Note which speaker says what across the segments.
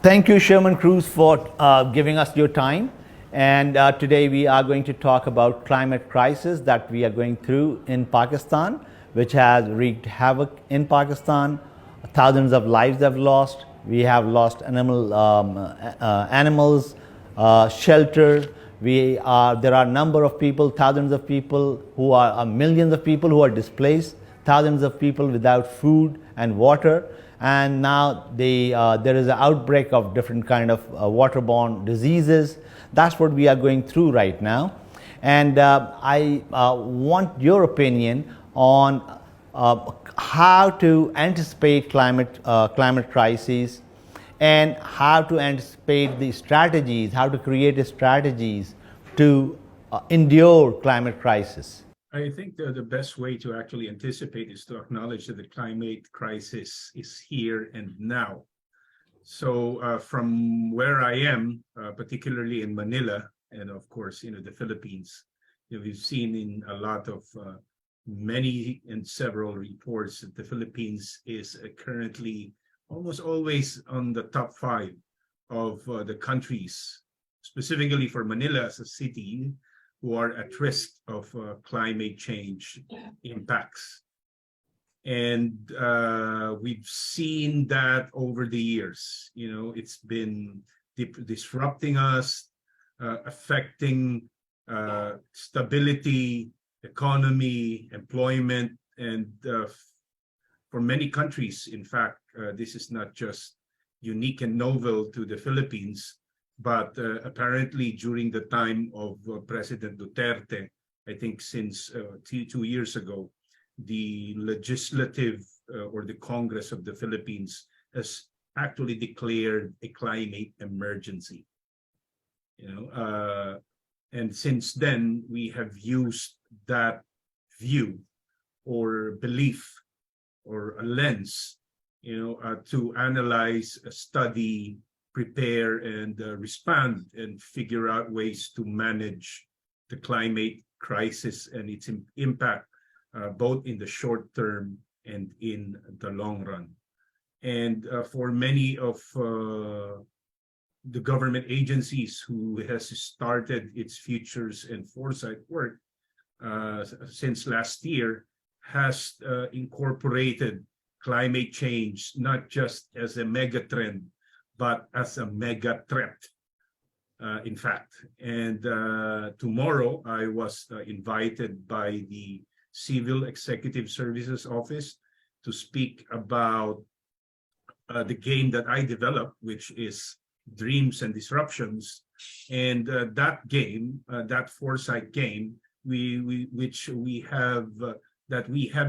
Speaker 1: Thank you, Shermon Cruz, for giving us your time. And today we are going to talk about climate crisis that we are going through in Pakistan, which has wreaked havoc in Pakistan. Thousands of lives have lost. We have lost animals, shelter. There are a number of people, thousands of people who are millions of people who are displaced, thousands of people without food and water, and now there is an outbreak of different kind of waterborne diseases. That's what we are going through right now, and I want your opinion on how to anticipate climate crises, and how to anticipate the strategies, how to create strategies to endure climate crisis.
Speaker 2: I think the best way to actually anticipate is to acknowledge that the climate crisis is here and now. So from where I am, particularly in Manila, and of course, the Philippines, we've seen in a lot of many and several reports that the Philippines is currently almost always on the top 5 of the countries, specifically for Manila as a city, who are at risk of climate change impacts. And we've seen that over the years. It's been disrupting us, affecting stability, economy, employment, and for many countries, in fact, this is not just unique and novel to the Philippines, but apparently during the time of President Duterte, I think since 2 years ago, the legislative or the Congress of the Philippines has actually declared a climate emergency. And since then, we have used that view or belief or a lens, to analyze, study, prepare, and respond and figure out ways to manage the climate crisis and its impact, both in the short term and in the long run. And for many of the government agencies who has started its futures and foresight work since last year, has incorporated climate change not just as a mega trend, but as a mega threat, in fact. And tomorrow, I was invited by the Civil Executive Services Office to speak about the game that I developed, which is Dreams and Disruptions. And that game, that foresight game, which we have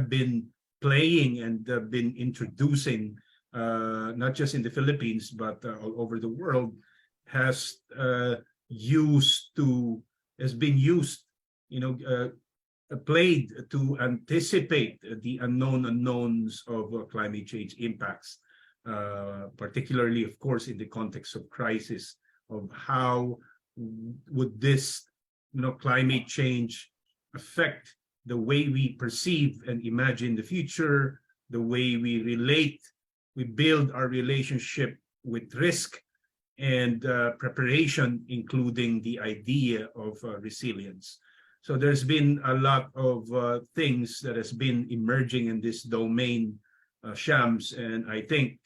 Speaker 2: been playing and been introducing, not just in the Philippines, but all over the world, has been used, played to anticipate the unknowns of climate change impacts, particularly, of course, in the context of crisis, of how would this, climate change affect the way we perceive and imagine the future, the way we build our relationship with risk and preparation, including the idea of resilience. So there's been a lot of things that has been emerging in this domain, Shams, and I think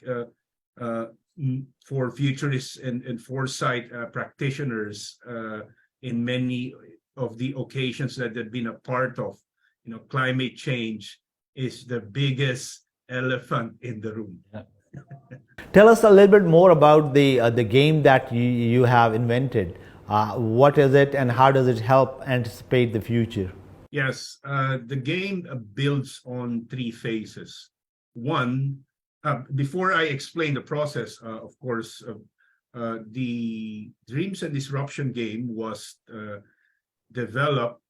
Speaker 2: for futurists and foresight practitioners, in many of the occasions that they've been a part of, climate change is the biggest elephant in the room.
Speaker 1: Yeah. Tell us a little bit more about the game that you have invented. What is it, and how does it help anticipate the future?
Speaker 2: Yes, the game builds on 3 phases. One, before I explain the process, of course, the Dreams and Disruption game was developed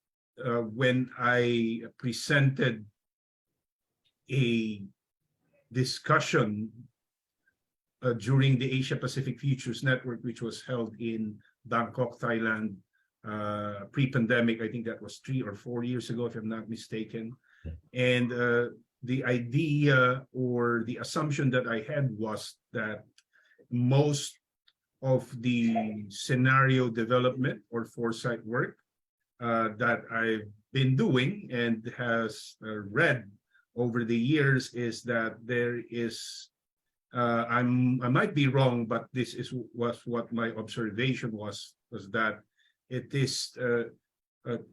Speaker 2: when I presented a discussion during the Asia Pacific Futures Network, which was held in Bangkok, Thailand, pre-pandemic. I think that was 3 or 4 years ago, if I'm not mistaken. And the idea or the assumption that I had was that most of the scenario development or foresight work that I've been doing and has read over the years is that there is I might be wrong, but this was what my observation was that it is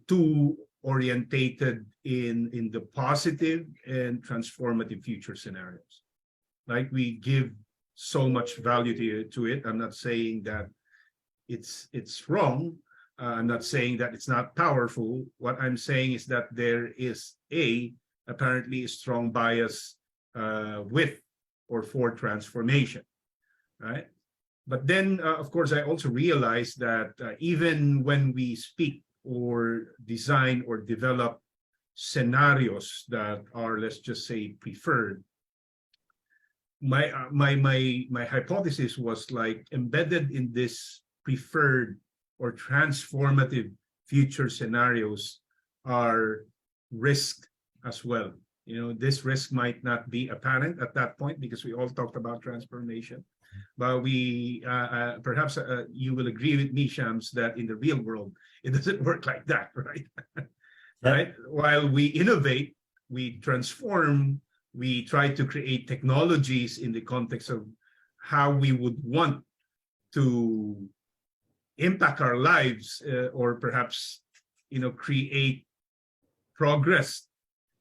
Speaker 2: too orientated in the positive and transformative future scenarios. Like we give so much value to it. I'm not saying that it's wrong. I'm not saying that it's not powerful. What I'm saying is that there is apparently a strong bias with or for transformation, right? But then, of course, I also realized that even when we speak or design or develop scenarios that are, let's just say, preferred, my hypothesis was like embedded in this preferred or transformative future scenarios are risk as well. You know, this risk might not be apparent at that point because we all talked about transformation. But we perhaps you will agree with me, Shams, that in the real world, it doesn't work like that, right? Right? While we innovate, we transform, we try to create technologies in the context of how we would want to impact our lives or perhaps, you know, create progress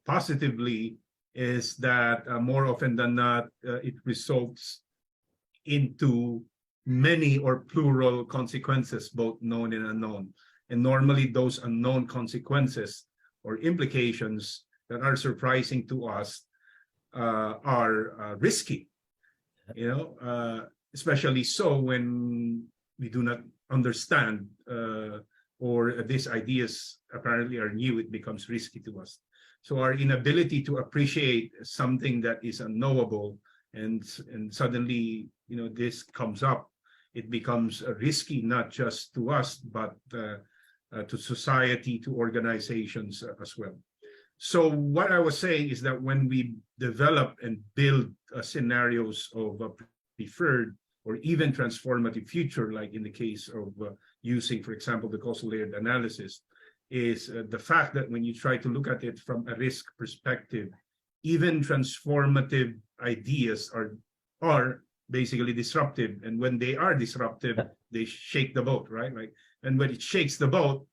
Speaker 2: positively, is that more often than not, it results into many or plural consequences, both known and unknown. And normally those unknown consequences or implications that are surprising to us are risky, you know, especially so when we do not understand or these ideas apparently are new, it becomes risky to us. So our inability to appreciate something that is unknowable and suddenly, you know, this comes up, it becomes risky not just to us, but to society, to organizations as well. So what I was saying is that when we develop and build scenarios of a preferred or even transformative future, like in the case of using, for example, the causal layered analysis, is the fact that when you try to look at it from a risk perspective, even transformative ideas are basically disruptive. And when they are disruptive, they shake the boat, right? Like, and when it shakes the boat,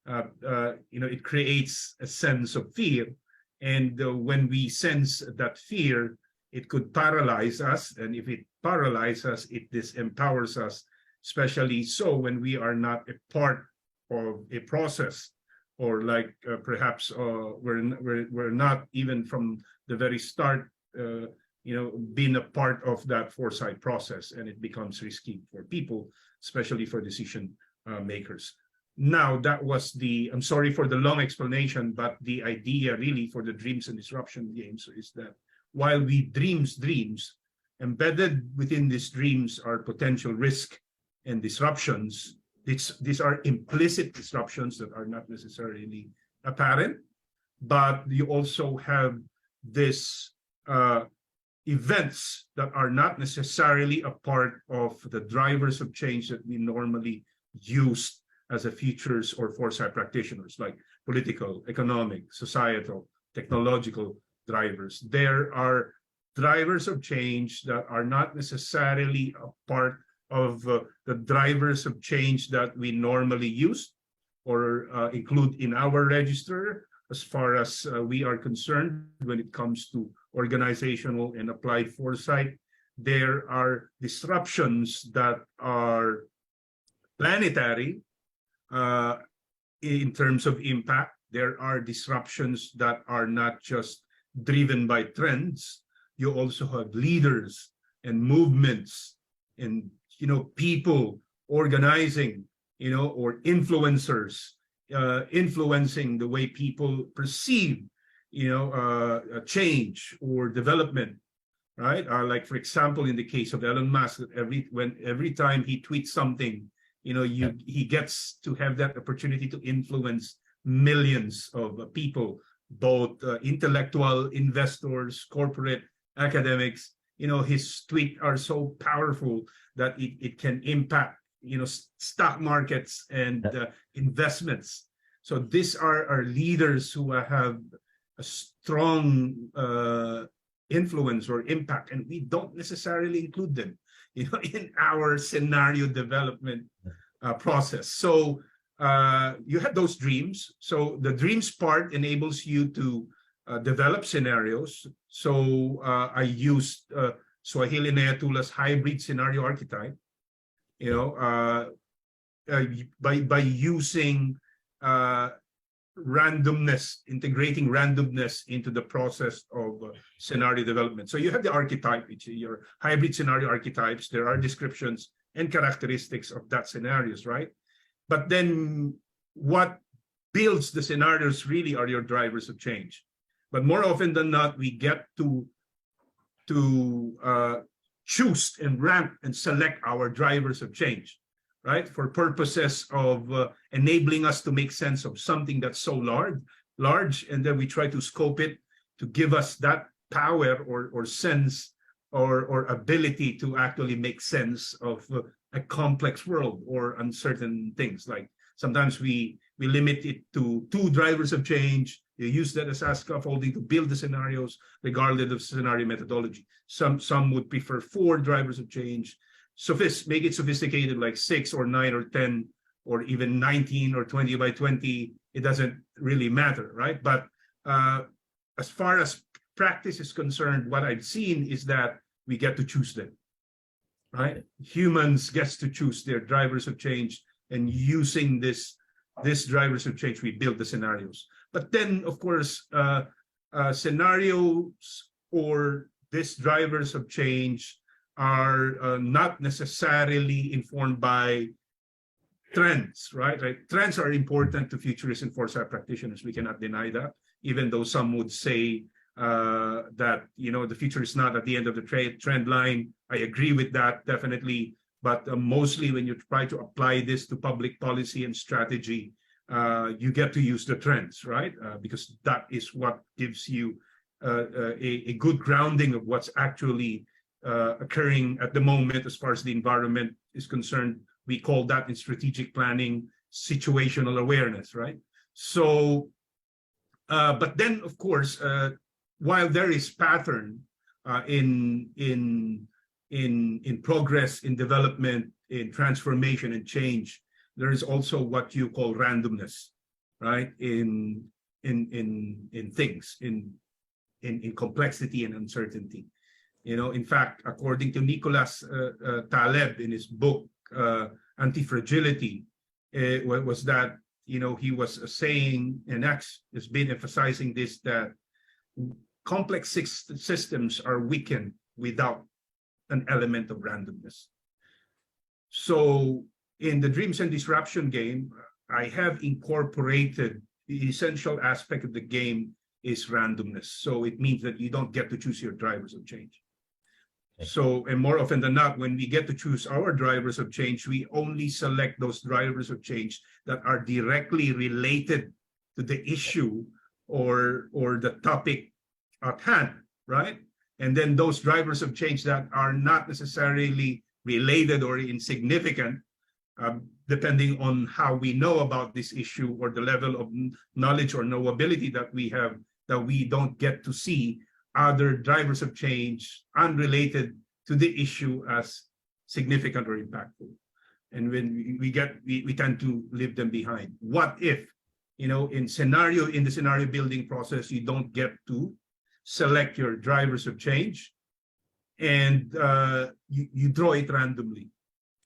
Speaker 2: you know, it creates a sense of fear. And when we sense that fear, it could paralyze us. And if it paralyzes us, it disempowers us, especially so when we are not a part of a process, or like perhaps we're not even from the very start, you know, being a part of that foresight process, and it becomes risky for people, especially for decision makers. Now, that was I'm sorry for the long explanation, but the idea really for the dreams and disruption games is that while we dreams, embedded within these dreams are potential risk and disruptions. These are implicit disruptions that are not necessarily apparent, but you also have this events that are not necessarily a part of the drivers of change that we normally use as a futures or foresight practitioners, like political, economic, societal, technological drivers. There are drivers of change that are not necessarily a part of the drivers of change that we normally use or include in our register as far as we are concerned when it comes to organizational and applied foresight. There are disruptions that are planetary in terms of impact. There are disruptions that are not just driven by trends. You also have leaders and movements and, you know, people organizing, you know, or influencers influencing the way people perceive, you know, change or development, right? Like, for example, in the case of Elon Musk, every time he tweets something, you know, he gets to have that opportunity to influence millions of people, both intellectual investors, corporate academics, his tweets are so powerful that it can impact, stock markets and investments. So these are leaders who have a strong influence or impact, and we don't necessarily include them, in our scenario development process. So you have those dreams. So the dreams part enables you to develop scenarios. So I used Swahili Nayatula's hybrid scenario archetype, by using randomness, integrating randomness into the process of scenario development. So you have the archetype, which is your hybrid scenario archetypes. There are descriptions and characteristics of that scenarios, right? But then what builds the scenarios really are your drivers of change. But more often than not, we get to choose and rank and select our drivers of change, right? For purposes of enabling us to make sense of something that's so large, and then we try to scope it to give us that power or sense or ability to actually make sense of a complex world or uncertain things. Like sometimes we limit it to 2 drivers of change. You use that as scaffolding to build the scenarios, regardless of scenario methodology. Some would prefer 4 drivers of change. Make it sophisticated, like 6 or 9 or 10 or even 19 or 20 by 20. It doesn't really matter, right? But as far as practice is concerned, what I've seen is that we get to choose them, right? Humans gets to choose their drivers of change, and using this drivers of change, we build the scenarios. But then, of course, scenarios or these drivers of change are not necessarily informed by trends, right? Trends are important to futurists and foresight practitioners. We cannot deny that, even though some would say that, the future is not at the end of the trend line. I agree with that, definitely. But mostly when you try to apply this to public policy and strategy, you get to use the trends, right? Because that is what gives you a good grounding of what's actually occurring at the moment as far as the environment is concerned. We call that in strategic planning situational awareness, right? So, but then of course, while there is pattern in progress, in development, in transformation and change, there is also what you call randomness, right? In things, in complexity and uncertainty. In fact, according to Nicholas Taleb in his book Anti-Fragility, was that he was saying, and X has been emphasizing this, that complex systems are weakened without an element of randomness. So in the Dreams and Disruption game, I have incorporated the essential aspect of the game is randomness. So it means that you don't get to choose your drivers of change. So, and more often than not, when we get to choose our drivers of change, we only select those drivers of change that are directly related to the issue or the topic at hand, right? And then those drivers of change that are not necessarily related or insignificant, depending on how we know about this issue or the level of knowledge or knowability that we have, that we don't get to see other drivers of change unrelated to the issue as significant or impactful. And when we tend to leave them behind. What if, in the scenario building process, you don't get to select your drivers of change, and you draw it randomly.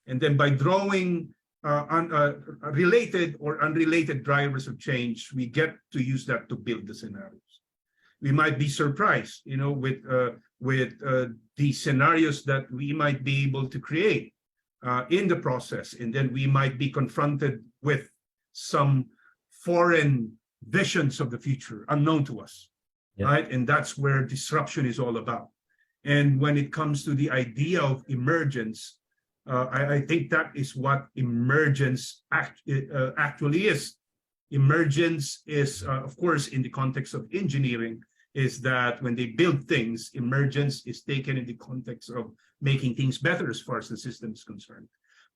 Speaker 2: And then by drawing related or unrelated drivers of change, we get to use that to build the scenarios. We might be surprised, with the scenarios that we might be able to create in the process. And then we might be confronted with some foreign visions of the future unknown to us, right? And that's where disruption is all about. And when it comes to the idea of emergence, I think that is what emergence actually is. Emergence is, of course, in the context of engineering, is that when they build things, emergence is taken in the context of making things better as far as the system is concerned.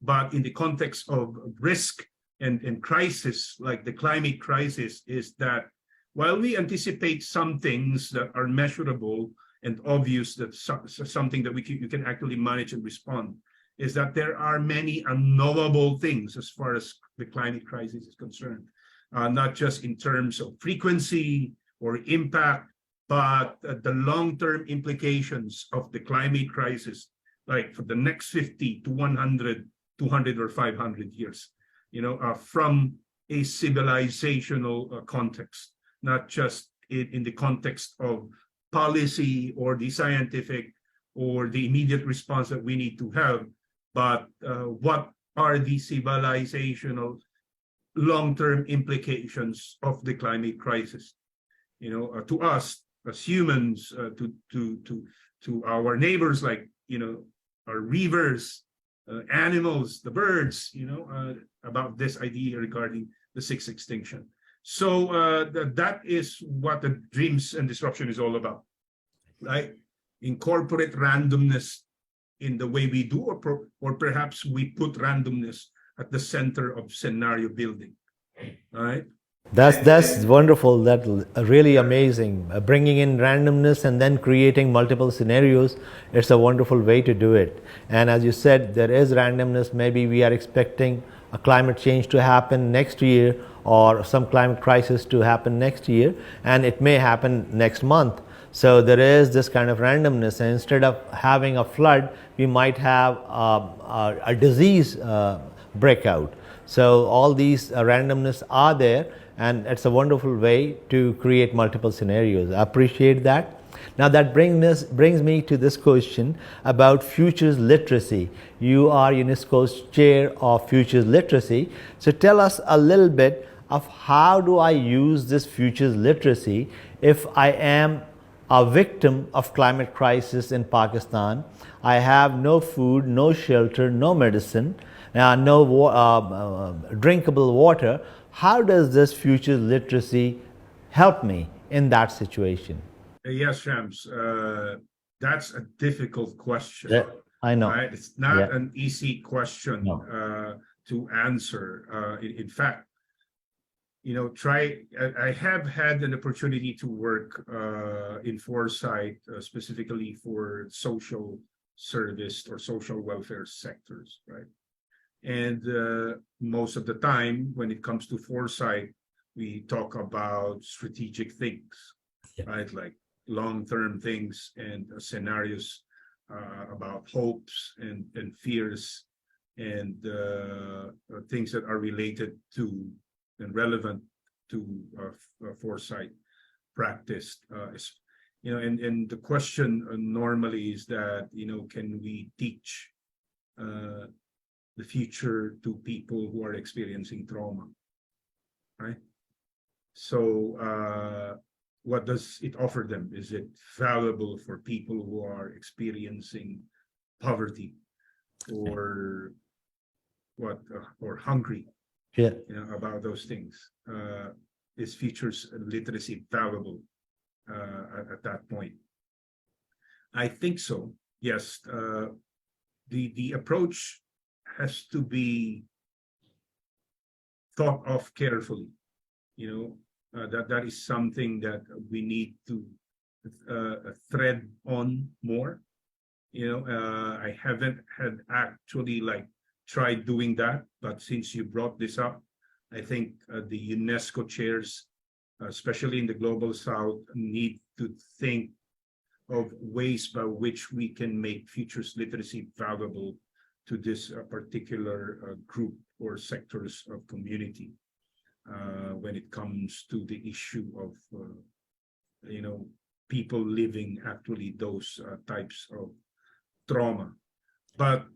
Speaker 2: But in the context of risk and crisis, like the climate crisis, is that while we anticipate some things that are measurable and obvious, that something that you can actually manage and respond, is that there are many unknowable things as far as the climate crisis is concerned, not just in terms of frequency or impact, but the long-term implications of the climate crisis, like for the next 50 to 100, 200 or 500 years, from a civilizational context, not just in the context of policy or the scientific or the immediate response that we need to have, but what are the civilizational long-term implications of the climate crisis? To us as humans, to our neighbors, like our rivers, animals, the birds, about this idea regarding the sixth extinction. So that is what the dreams and disruption is all about, right? Incorporate randomness in the way we do, or perhaps we put randomness at the center of scenario building, right?
Speaker 1: That's wonderful. That really amazing. Bringing in randomness and then creating multiple scenarios. It's a wonderful way to do it. And as you said, there is randomness. Maybe we are expecting a climate change to happen next year, or some climate crisis to happen next year, and it may happen next month. So there is this kind of randomness, and instead of having a flood, we might have a disease breakout. So all these randomness are there, and it's a wonderful way to create multiple scenarios. I appreciate that. Now that brings me to this question about futures literacy. You are UNESCO's chair of futures literacy. So tell us a little bit of how do I use this futures literacy if I am a victim of climate crisis in Pakistan. I have no food, no shelter, no medicine, no drinkable water. How does this futures literacy help me in that situation?
Speaker 2: Yes, Shams, that's a difficult question.
Speaker 1: Yeah, I know.
Speaker 2: Right? It's not
Speaker 1: Yeah.
Speaker 2: an easy question
Speaker 1: No.
Speaker 2: to answer. In fact, I have had an opportunity to work in foresight, specifically for social service or social welfare sectors, right? And most of the time, when it comes to foresight, we talk about strategic things, right? Like long-term things and scenarios about hopes and fears and things that are related to and relevant to foresight practice. And the question normally is that, can we teach the future to people who are experiencing trauma, right? So what does it offer them? Is it valuable for people who are experiencing poverty or or hungry?
Speaker 1: Yeah.
Speaker 2: About those things. Is futures literacy valuable at that point? I think so. Yes. The approach has to be thought of carefully. That is something that we need to thread on more. I haven't had actually tried doing that, but since you brought this up, I think the UNESCO chairs, especially in the Global South, need to think of ways by which we can make futures literacy valuable to this particular group or sectors of community when it comes to the issue of people living actually those types of trauma. But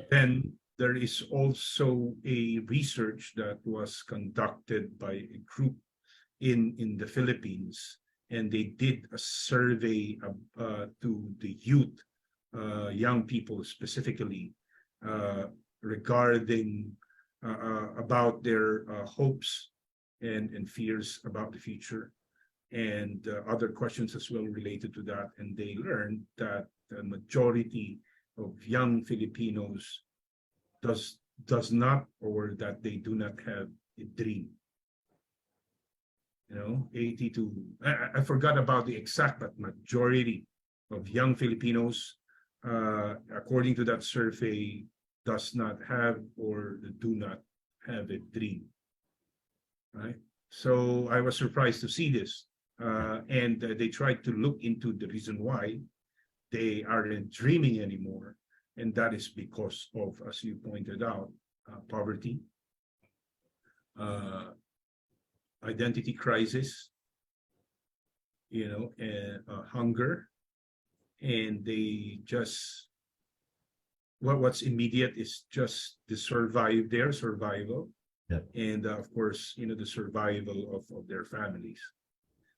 Speaker 2: then there is also a research that was conducted by a group in the Philippines, and they did a survey to the youth, young people specifically, regarding about their hopes and fears about the future. and other questions as well related to that. And they learned that the majority of young Filipinos does not, or that they do not have a dream. 80 to, I forgot about the exact, but majority of young Filipinos, according to that survey, does not have or do not have a dream, right? So I was surprised to see this, and they tried to look into the reason why they aren't dreaming anymore, and that is because of, as you pointed out, poverty, identity crisis, and hunger, and they just what's immediate is just their survival,
Speaker 1: Yeah.
Speaker 2: and of course, the survival of their families.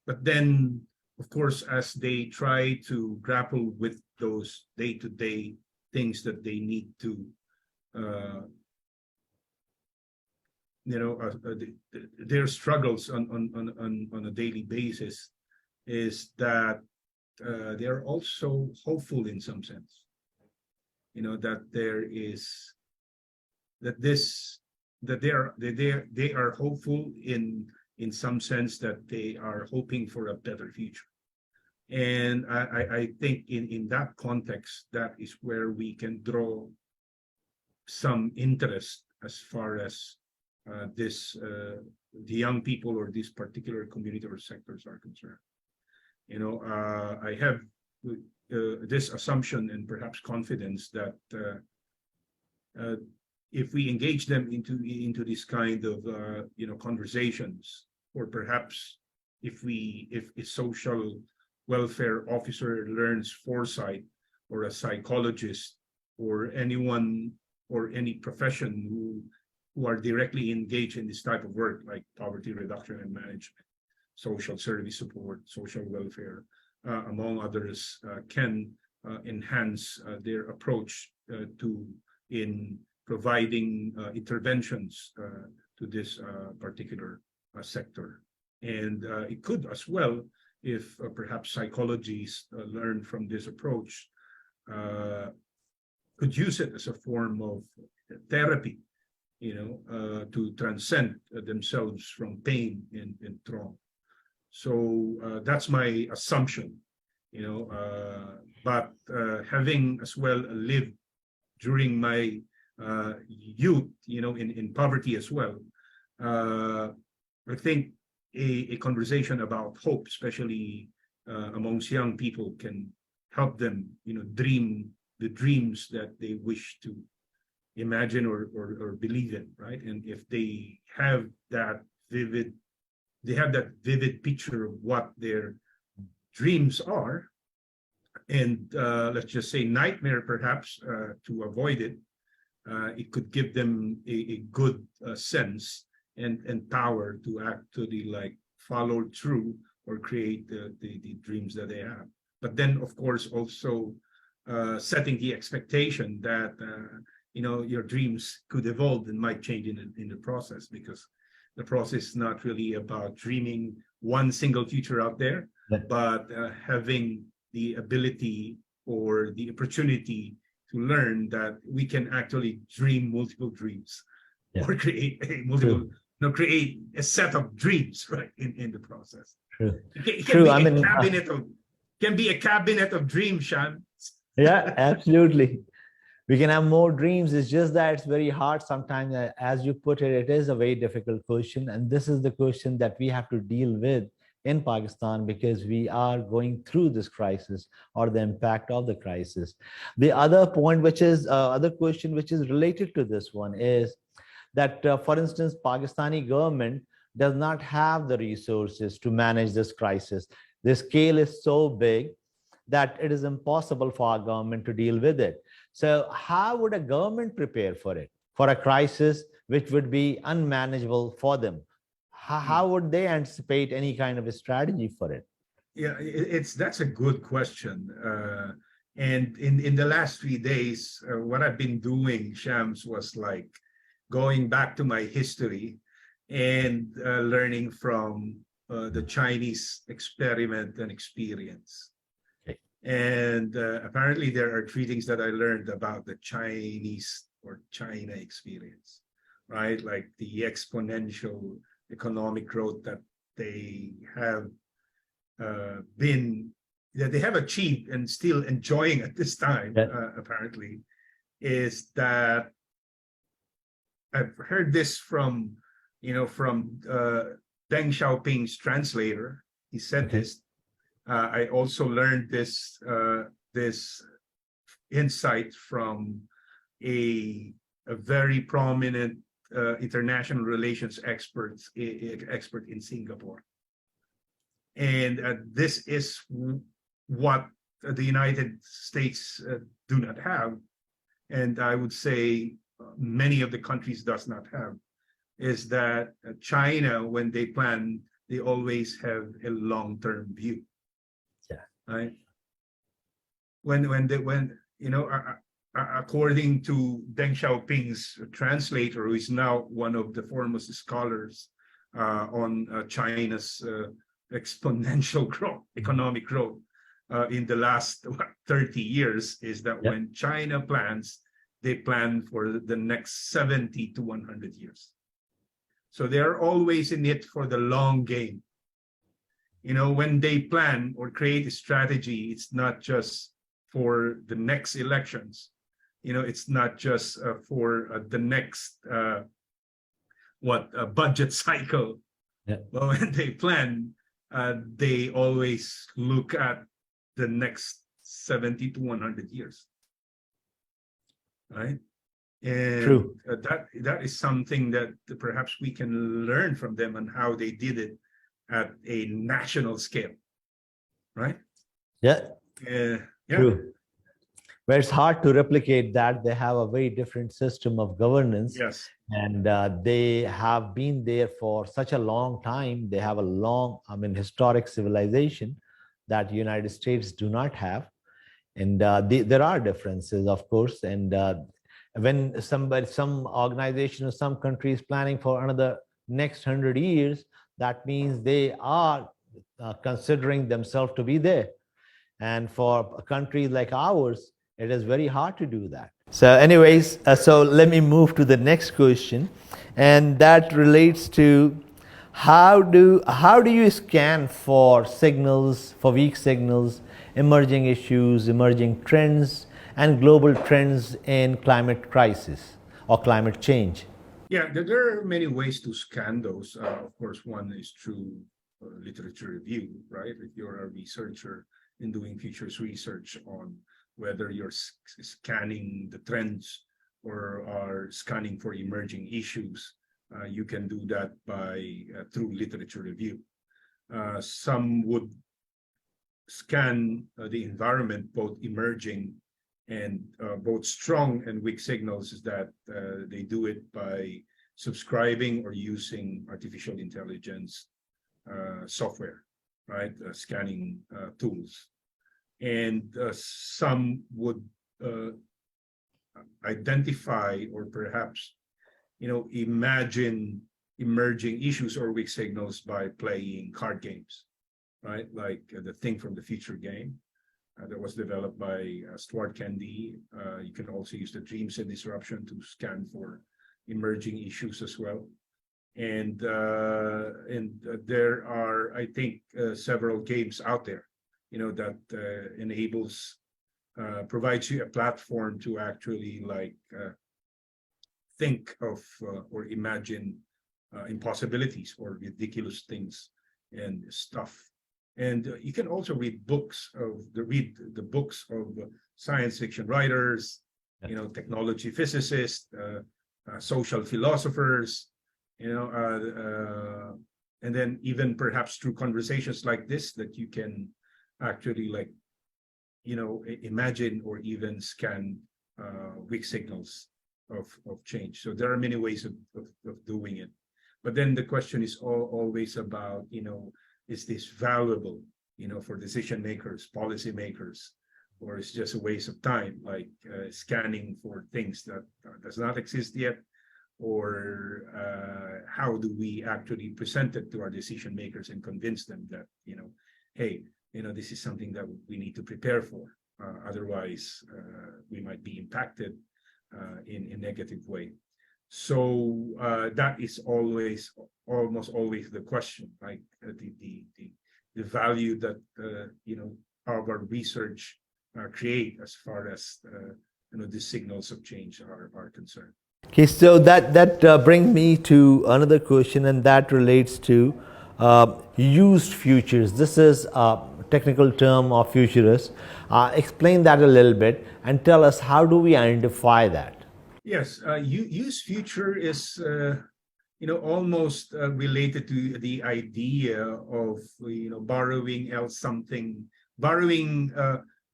Speaker 2: But then, of course, as they try to grapple with those day-to-day things that they need to, their struggles on a daily basis, is that they're also hopeful in some sense. That there is that they are hopeful in some sense, that they are hoping for a better future. And I think in that context, that is where we can draw some interest as far as the young people or this particular community or sectors are concerned. I have this assumption and perhaps confidence that if we engage them into this kind of conversations, or perhaps if a social welfare officer learns foresight, or a psychologist, or anyone or any profession who are directly engaged in this type of work, like poverty reduction and management, social service support, social welfare, among others, can enhance their approach in providing interventions to this particular sector. And it could as well, if perhaps psychologists learn from this approach, could use it as a form of therapy, to transcend themselves from pain and trauma. So that's my assumption, but having as well lived during my youth, in poverty as well, I think a conversation about hope, especially amongst young people, can help them, dream the dreams that they wish to imagine or believe in, right? And if they have that vivid picture of what their dreams are, and let's just say nightmare perhaps, to avoid it, it could give them a good sense and power to actually follow through or create the dreams that they have. But then, of course, also setting the expectation that your dreams could evolve and might change in the process, because the process is not really about dreaming one single future out there, but having the ability or the opportunity to learn that we can actually dream multiple dreams, or create create a set of dreams, right, in the process.
Speaker 1: True.
Speaker 2: It
Speaker 1: True.
Speaker 2: can be a cabinet of dreams, Sean.
Speaker 1: Yeah, absolutely. We can have more dreams. It's just that it's very hard sometimes. As you put it, it is a very difficult question. And this is the question that we have to deal with in Pakistan, because we are going through this crisis, or the impact of the crisis. The other point, other question which is related to this one, is that, for instance, Pakistani government does not have the resources to manage this crisis. The scale is so big that it is impossible for our government to deal with it. So how would a government prepare for it, for a crisis which would be unmanageable for them? How would they anticipate any kind of a strategy for it?
Speaker 2: Yeah, that's a good question. And in the last 3 days, what I've been doing, Shams, was going back to my history and learning from the Chinese experiment and experience.
Speaker 1: Okay.
Speaker 2: And apparently there are three things that I learned about the Chinese or China experience, right? Like the exponential economic growth that they have that they have achieved and still enjoying at this time,
Speaker 1: Yeah.
Speaker 2: apparently, is that I've heard this from, from Deng Xiaoping's translator. He said
Speaker 1: Okay.
Speaker 2: this. I also learned this insight from a very prominent international relations expert in Singapore. And this is what the United States do not have, and I would say many of the countries does not have, is that China, when they plan, they always have a long-term view.
Speaker 1: Yeah.
Speaker 2: Right. According to Deng Xiaoping's translator, who is now one of the foremost scholars on China's exponential growth, economic growth in the last 30 years, is that
Speaker 1: Yep.
Speaker 2: when China plans, they plan for the next 70 to 100 years. So they're always in it for the long game. When they plan or create a strategy, it's not just for the next elections. It's not just for the next budget cycle.
Speaker 1: Yeah.
Speaker 2: But when they plan, they always look at the next 70 to 100 years, right? And
Speaker 1: True.
Speaker 2: that is something that perhaps we can learn from them on how they did it at a national scale, right?
Speaker 1: Yeah.
Speaker 2: Yeah.
Speaker 1: True. Where it's hard to replicate that. They have a very different system of governance.
Speaker 2: Yes.
Speaker 1: And they have been there for such a long time. They have a long, historic civilization that United States do not have. And there are differences, of course. And when some organization or some country is planning for another next 100 years, that means they are considering themselves to be there. And for a country like ours, it is very hard to do that. So anyways, so let me move to the next question, and that relates to how do you scan for signals, for weak signals, emerging issues, emerging trends, and global trends in climate crisis or climate change?
Speaker 2: Yeah, there are many ways to scan those. Of course, one is through literature review, right? If you're a researcher in doing futures research on whether you're scanning the trends or are scanning for emerging issues, you can do that by through literature review. Some would scan the environment, both emerging and both strong and weak signals, is that they do it by subscribing or using artificial intelligence software, right? Scanning tools. And some would identify or perhaps, imagine emerging issues or weak signals by playing card games, right? Like the Thing from the Future game that was developed by Stuart Candy. You can also use the Dreams and Disruption to scan for emerging issues as well. And there are, I think, several games out there, that provides you a platform to actually think of or imagine impossibilities or ridiculous things and stuff. And you can also read the books of science fiction writers, technology physicists, social philosophers, and then even perhaps through conversations like this that you can actually imagine or even scan weak signals of change. So there are many ways of doing it. But then the question is always about, is this valuable, for decision makers, policy makers, or it's just a waste of time, like scanning for things that does not exist yet, or how do we actually present it to our decision makers and convince them that, hey, this is something that we need to prepare for. Otherwise, we might be impacted in a negative way. So that is almost always the question, like the value that our research create as far as the signals of change are concerned.
Speaker 1: Okay, so that brings me to another question, and that relates to used futures. This is a technical term of futurists. Explain that a little bit and tell us, how do we identify that?
Speaker 2: Yes, use future is almost related to the idea of borrowing else something, borrowing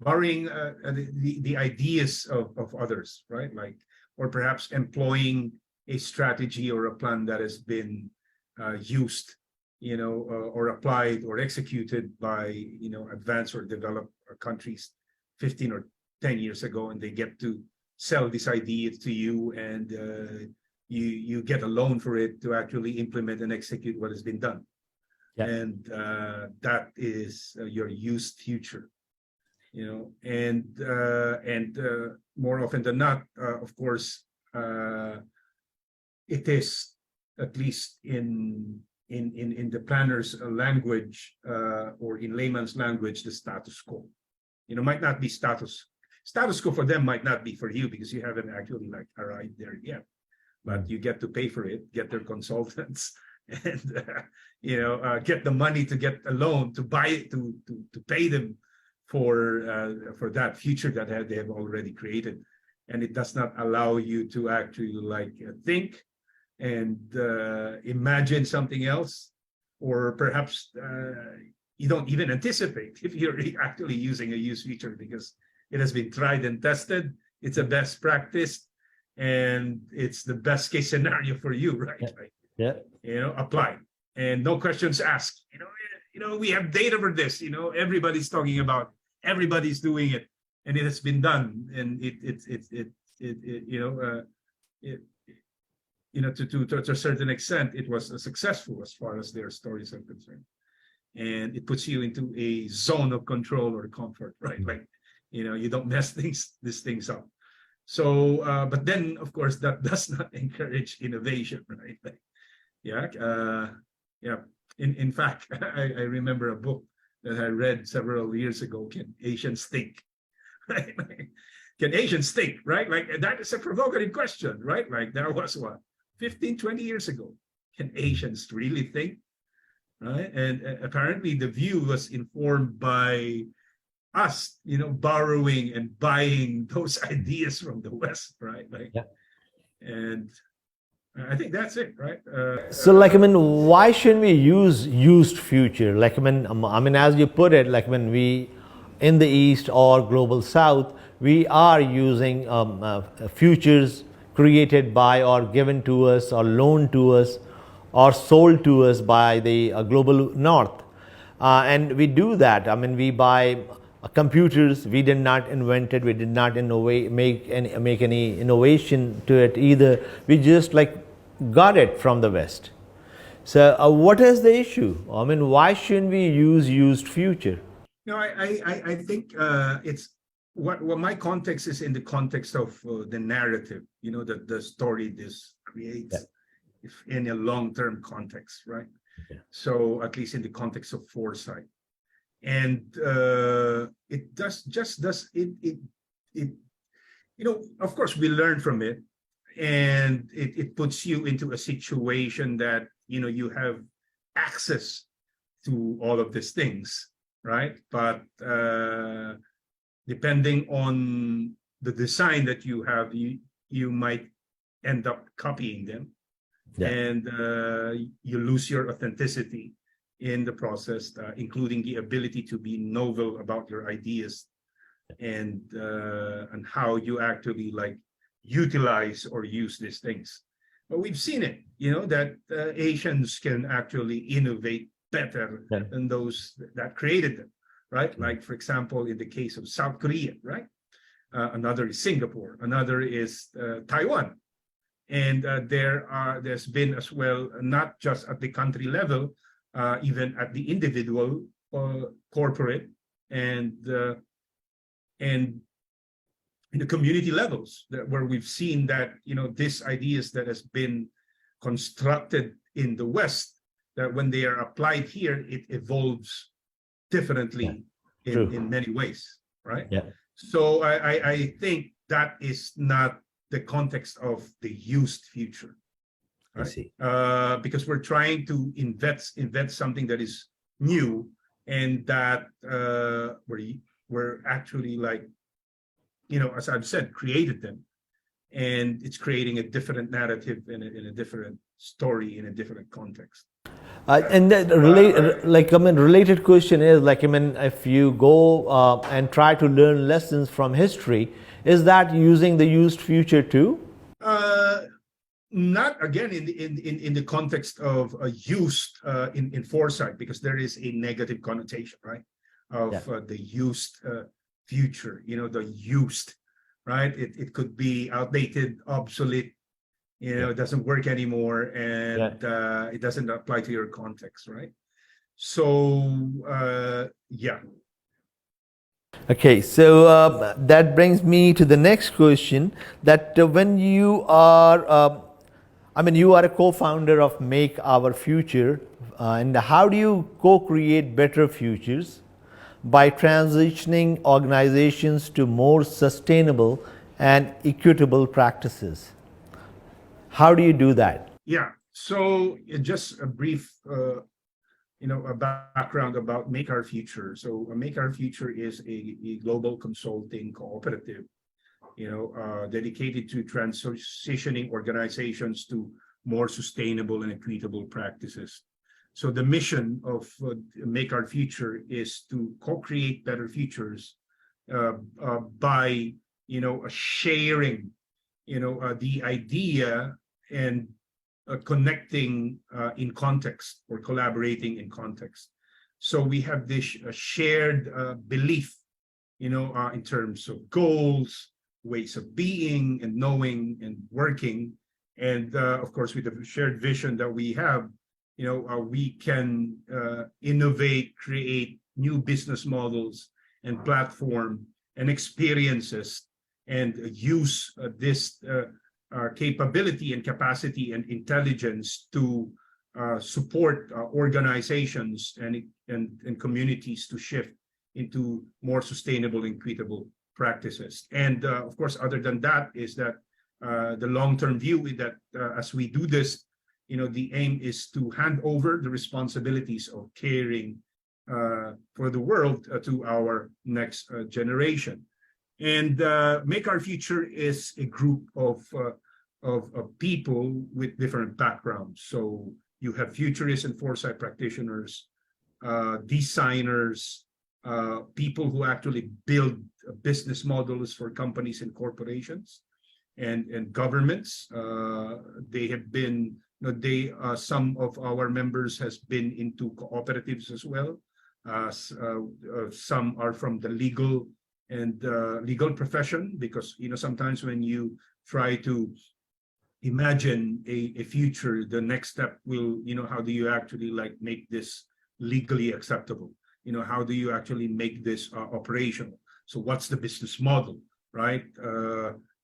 Speaker 2: the ideas of others, right? Like, or perhaps employing a strategy or a plan that has been used, or applied or executed by advanced or developed countries 15 or 10 years ago, and they get to sell this idea to you, and you get a loan for it to actually implement and execute what has been done.
Speaker 1: Yeah.
Speaker 2: And that is your used future, and more often than not, of course, it is, at least in the planner's language, or in layman's language, the status quo. Might not be status quo for them, might not be for you, because you haven't actually arrived there yet, but you get to pay for it, get their consultants, and get the money to get a loan to buy it, to pay them for that future that they have already created. And it does not allow you to actually think and imagine something else, or perhaps you don't even anticipate if you're actually using a used feature, because it has been tried and tested. It's a best practice, and it's the best case scenario for you, right?
Speaker 1: Yeah.
Speaker 2: Apply, and no questions asked. We have data for this. Everybody's talking about, everybody's doing it, and it has been done, and to a certain extent, it was successful as far as their stories are concerned, and it puts you into a zone of control or comfort, right? Like, you don't mess these things up. So, but then, of course, that does not encourage innovation, right? Like, yeah. In fact, I remember a book that I read several years ago. Can Asians think? Right? Can Asians think? Right? Like, that is a provocative question, right? Like, that was what, 15, 20 years ago. Can Asians really think? Right? And apparently the view was informed by us, borrowing and buying those ideas from the West, right? Like,
Speaker 1: Yeah.
Speaker 2: And I think that's it, right?
Speaker 1: So, why shouldn't we use used future? As you put it, when we in the East or global South, we are using futures created by, or given to us, or loaned to us, or sold to us by the global North. And we do that. We buy computers. We did not invent it. We did not make any innovation to it either. We just got it from the West. So what is the issue? Why shouldn't we use used future?
Speaker 2: I think it's what my context is in the context of the narrative, the story this creates.
Speaker 1: Yeah.
Speaker 2: If in a long-term context, right?
Speaker 1: Yeah.
Speaker 2: So at least in the context of foresight, and it does of course we learn from it, and it puts you into a situation that you have access to all of these things, right? But depending on the design that you have, you might end up copying them. Yeah. And you lose your authenticity in the process, including the ability to be novel about your ideas, and how you actually utilize or use these things. But we've seen it, that Asians can actually innovate better than those that created them, right? Like, for example, in the case of South Korea, right? Another is Singapore, another is Taiwan. And there's been as well, not just at the country level, even at the individual, corporate, and in the community levels, where we've seen that, these ideas that has been constructed in the West, that when they are applied here, it evolves differently in many ways, right?
Speaker 1: Yeah.
Speaker 2: So I think that is not the context of the used future, right?
Speaker 1: I see.
Speaker 2: Because we're trying to invent something that is new, and that we're actually, like, as I've said, created them, and it's creating a different narrative in a different story in a different context.
Speaker 1: And that related question is, like, I mean, if you go and try to learn lessons from history, is that using the used future too?
Speaker 2: Not again in the context of used in foresight, because there is a negative connotation, right, of the used future. The used, right? It could be outdated, obsolete. It doesn't work anymore, and it doesn't apply to your context, right? So yeah.
Speaker 1: Okay, so that brings me to the next question. That when you are, you are a co-founder of Make Our Future, and how do you co-create better futures by transitioning organizations to more sustainable and equitable practices? How do you do that?
Speaker 2: Yeah. So just a brief, a background about Make Our Future. So Make Our Future is a global consulting cooperative, dedicated to transitioning organizations to more sustainable and equitable practices. So the mission of Make Our Future is to co-create better futures by, sharing, the idea, and connecting in context, or collaborating in context. So we have this shared belief, in terms of goals, ways of being and knowing and working. And of course, with the shared vision that we have, we can innovate, create new business models and platform and experiences, and use this capability and capacity and intelligence to support organizations and communities to shift into more sustainable and equitable practices. And of course, other than that, is that the long-term view is that as we do this, the aim is to hand over the responsibilities of caring for the world to our next generation. And Make Our Future is a group of people with different backgrounds. So you have futurists and foresight practitioners, designers, people who actually build business models for companies and corporations, and governments. They have been, some of our members has been into cooperatives as well. Some are from the legal profession, because sometimes when you try to imagine a future, the next step will, how do you actually make this legally acceptable? How do you actually make this operational? So what's the business model, right?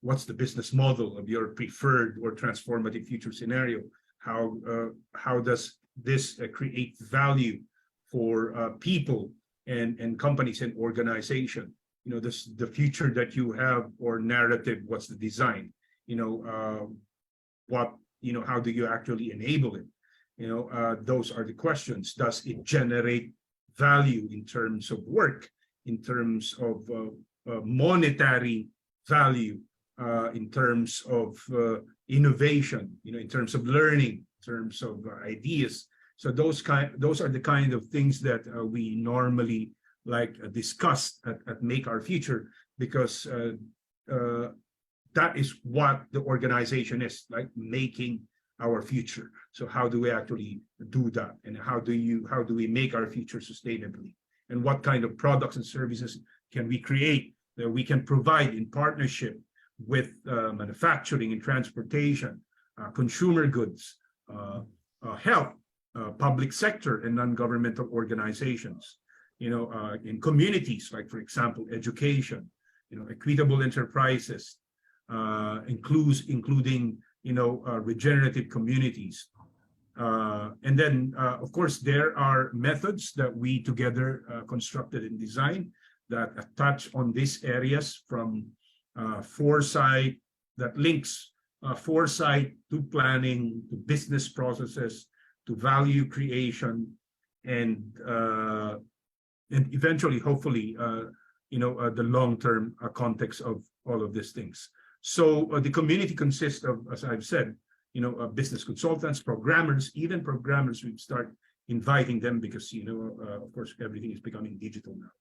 Speaker 2: What's the business model of your preferred or transformative future scenario? How does this create value for people and companies and organization? The future that you have, or narrative, what's the design? How do you actually enable it? Those are the questions. Does it generate value in terms of work, in terms of monetary value, in terms of innovation, in terms of learning, in terms of ideas? So those are the kind of things that we normally discuss at Make Our Future, because that is what the organization is, making our future. So how do we actually do that, and how do we make our future sustainably, and what kind of products and services can we create that we can provide in partnership with manufacturing and transportation, consumer goods, health, public sector and non-governmental organizations, in communities, like, for example, education, equitable enterprises, including, regenerative communities. And then, of course, there are methods that we together constructed and designed that touch on these areas, from foresight, that links foresight to planning, to business processes, to value creation, and eventually, hopefully, the long-term context of all of these things. So the community consists of, as I've said, business consultants, programmers, even programmers. We start inviting them because, of course, everything is becoming digital now.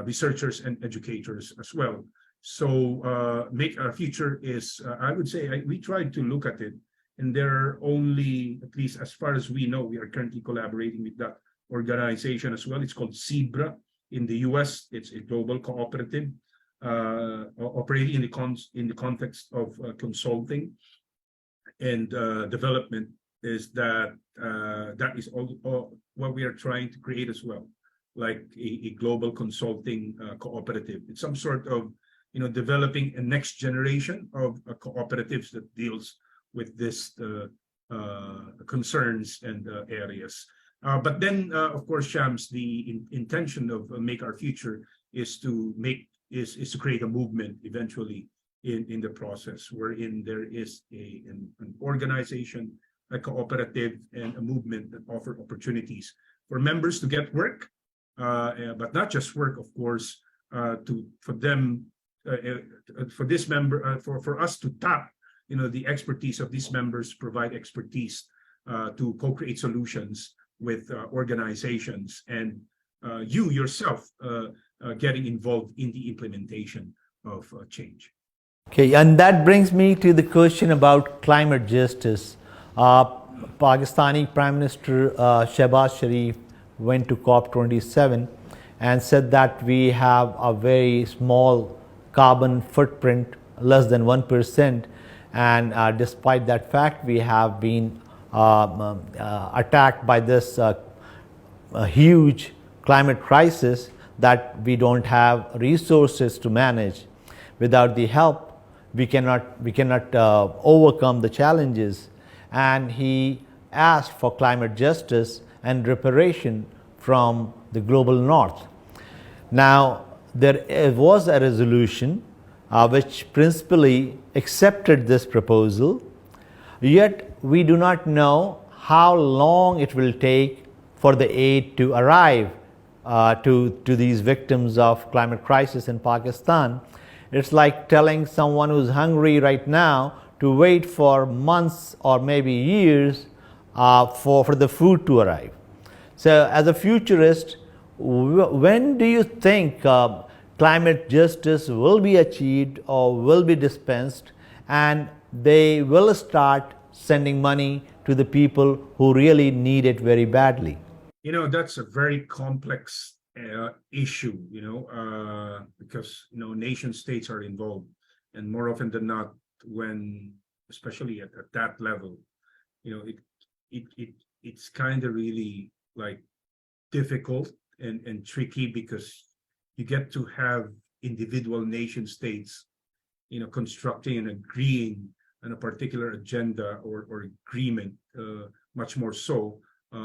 Speaker 2: Researchers and educators as well. So Make Our Future is, I would say, we tried to look at it, and there are only, at least as far as we know, we are currently collaborating with that organization as well. It's called Zebra in the US. It's a global cooperative operating in the context of consulting and development. Is that that is all what we are trying to create as well, like a global consulting cooperative. It's some sort of developing a next generation of cooperatives that deals with this concerns and areas. But then, of course, Shams, the intention of Make Our Future is to create a movement eventually in the process, wherein there is an organization, a cooperative, and a movement that offer opportunities for members to get work, but not just work, of course, for them. For this member, for us to tap, the expertise of these members, provide expertise to co-create solutions with organizations, and you yourself getting involved in the implementation of change.
Speaker 1: Okay, and that brings me to the question about climate justice. Pakistani Prime Minister Shehbaz Sharif went to COP27 and said that we have a very small carbon footprint, less than 1%, and despite that fact, we have been attacked by this huge climate crisis that we don't have resources to manage. Without the help, we cannot overcome the challenges. And he asked for climate justice and reparation from the global north. Now, there was a resolution which principally accepted this proposal, yet we do not know how long it will take for the aid to arrive to these victims of climate crisis in Pakistan. It's like telling someone who's hungry right now to wait for months or maybe years for the food to arrive. So as a futurist, when do you think climate justice will be achieved or will be dispensed, and they will start sending money to the people who really need it very badly?
Speaker 2: That's a very complex issue, because nation states are involved, and more often than not, when especially at that level, it's kind of really like difficult and tricky, because you get to have individual nation states, constructing and agreeing on a particular agenda or agreement, much more so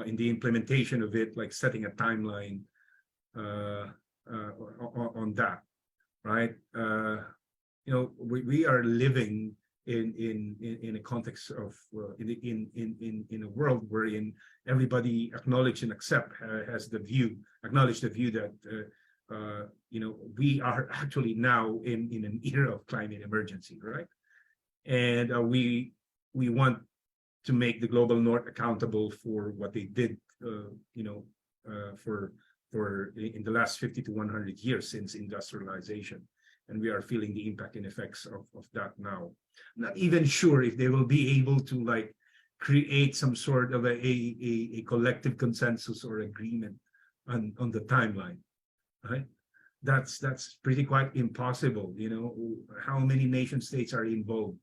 Speaker 2: in the implementation of it, like setting a timeline on that, right? We are living in a context of in a world wherein everybody acknowledge and acknowledge the view that we are actually now in an era of climate emergency, right? And we want to make the global north accountable for what they did, for in the last 50 to 100 years since industrialization, and we are feeling the impact and effects of that now. I'm not even sure if they will be able to create some sort of a collective consensus or agreement on the timeline, right? That's pretty quite impossible. How many nation states are involved?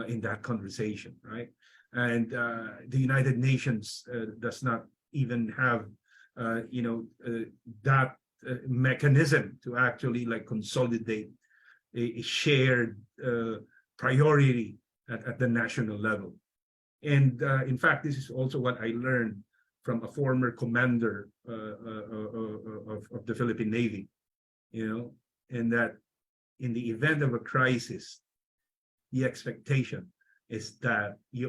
Speaker 2: in that conversation, right? And the United Nations does not even have, that mechanism to actually like consolidate a shared priority at the national level. And in fact, this is also what I learned from a former commander of the Philippine Navy, and that in the event of a crisis, the expectation is that the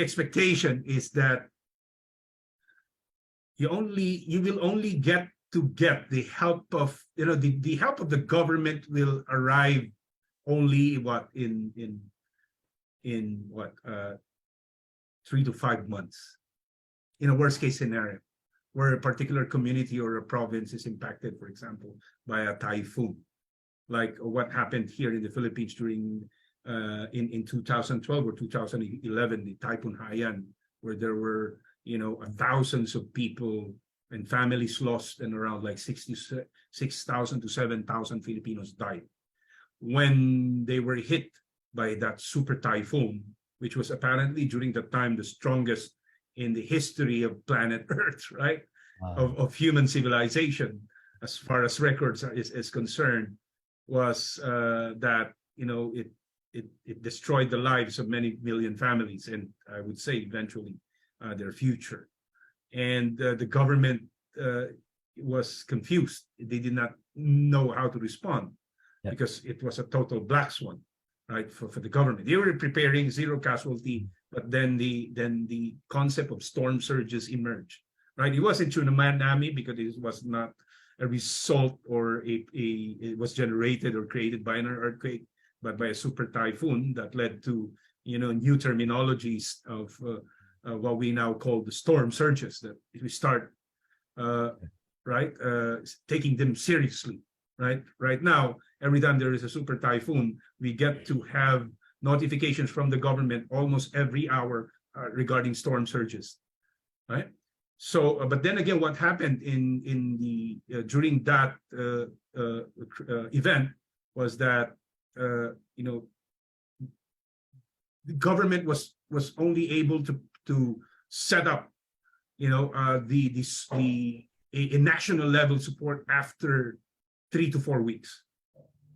Speaker 2: expectation is that you will only get the help of, the help of the government will arrive only in 3 to 5 months, in a worst case scenario, where a particular community or a province is impacted, for example, by a typhoon, like what happened here in the Philippines during in 2012 or 2011, the Typhoon Haiyan, where there were thousands of people and families lost, and around like 6,000 to 7,000 Filipinos died when they were hit by that super typhoon, which was apparently during that time the strongest in the history of planet Earth, right? Of human civilization, as far as records is concerned, was that it destroyed the lives of many million families, and I would say eventually their future. And the government was confused. They did not know how to respond, because it was a total black swan, right? For the government, they were preparing zero casualty, but then the concept of storm surges emerged, right? It wasn't tsunami because it was not a result or it was generated or created by an earthquake, but by a super typhoon that led to new terminologies of what we now call the storm surges, that we start taking them seriously. Right now, every time there is a super typhoon, we get to have notifications from the government almost every hour regarding storm surges, right? So, but then again, what happened in the during that event was that the government was only able to set up a national level support after 3 to 4 weeks.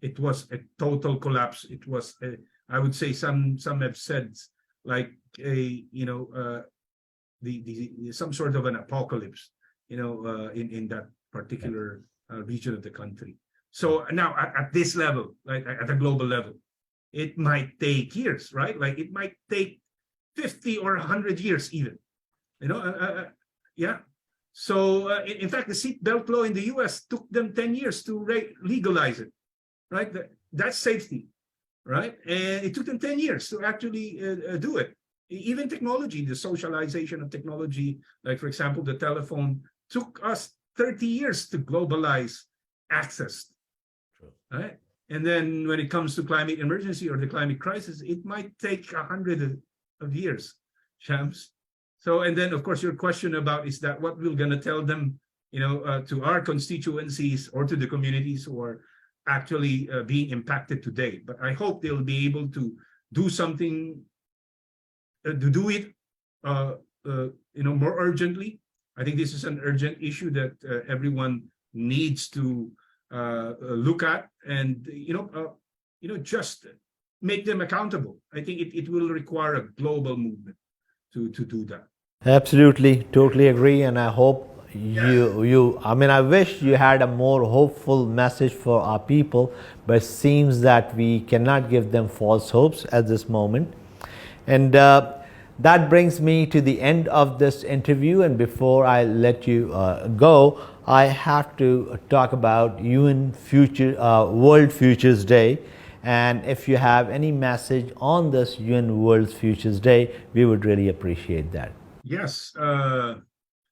Speaker 2: It was a total collapse. It was I would say some have said like some sort of an apocalypse, in that particular region of the country. So now at this level, like at a global level, it might take years, right? Like it might take 50 or 100 years even, yeah. So in fact, the seatbelt law in the US took them 10 years to legalize it, right? That's safety, right? And it took them 10 years to actually do it. Even technology, the socialization of technology, like for example, the telephone, took us 30 years to globalize access, right? And then when it comes to climate emergency or the climate crisis, it might take 100 of years, Shams. So, and then of course your question about is that what we're gonna tell them, to our constituencies or to the communities who are actually being impacted today. But I hope they'll be able to do something, to do it, more urgently. I think this is an urgent issue that everyone needs to look at, and just make them accountable. I think it will require a global movement to do that.
Speaker 1: Absolutely, totally agree, and I hope I wish you had a more hopeful message for our people, but it seems that we cannot give them false hopes at this moment. And that brings me to the end of this interview, and before I let you go, I have to talk about UN World Futures Day. And if you have any message on this UN World Futures Day, we would really appreciate that.
Speaker 2: Yes.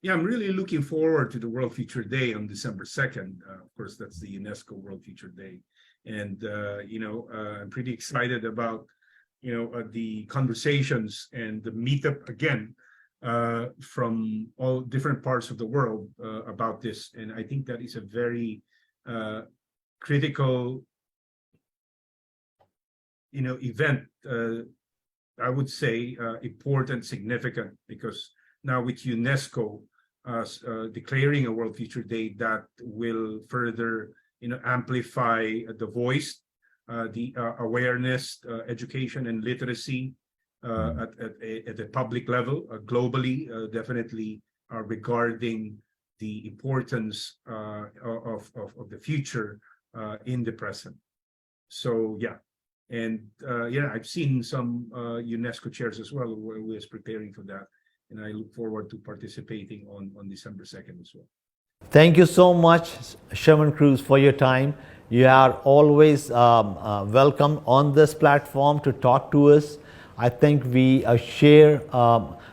Speaker 2: Yeah, I'm really looking forward to the World Future Day on December 2nd. Of course, that's the UNESCO World Future Day. And, I'm pretty excited about, the conversations and the meetup again from all different parts of the world about this. And I think that is a very critical event, I would say important, significant, because now with UNESCO declaring a World Future Day, that will further amplify the voice, the awareness, education, and literacy at a public level, globally, definitely regarding the importance of the future in the present. So yeah, and yeah, I've seen some UNESCO chairs as well who is preparing for that, and I look forward to participating on December 2nd as well.
Speaker 1: Thank you so much, Shermon Cruz, for your time. You are always welcome on this platform to talk to us. I think we share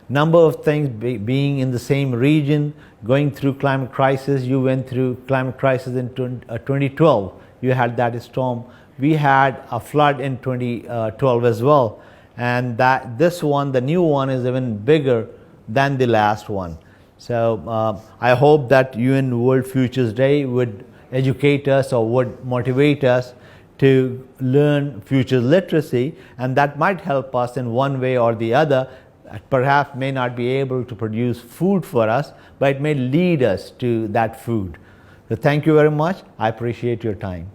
Speaker 1: number of things, being in the same region, going through climate crisis. You went through climate crisis in 2012. You had that storm. We had a flood in 2012 as well. And this one, the new one, is even bigger than the last one. So I hope that UN World Futures Day would educate us or would motivate us to learn future literacy, and that might help us in one way or the other. Perhaps may not be able to produce food for us, but it may lead us to that food. So thank you very much. I appreciate your time.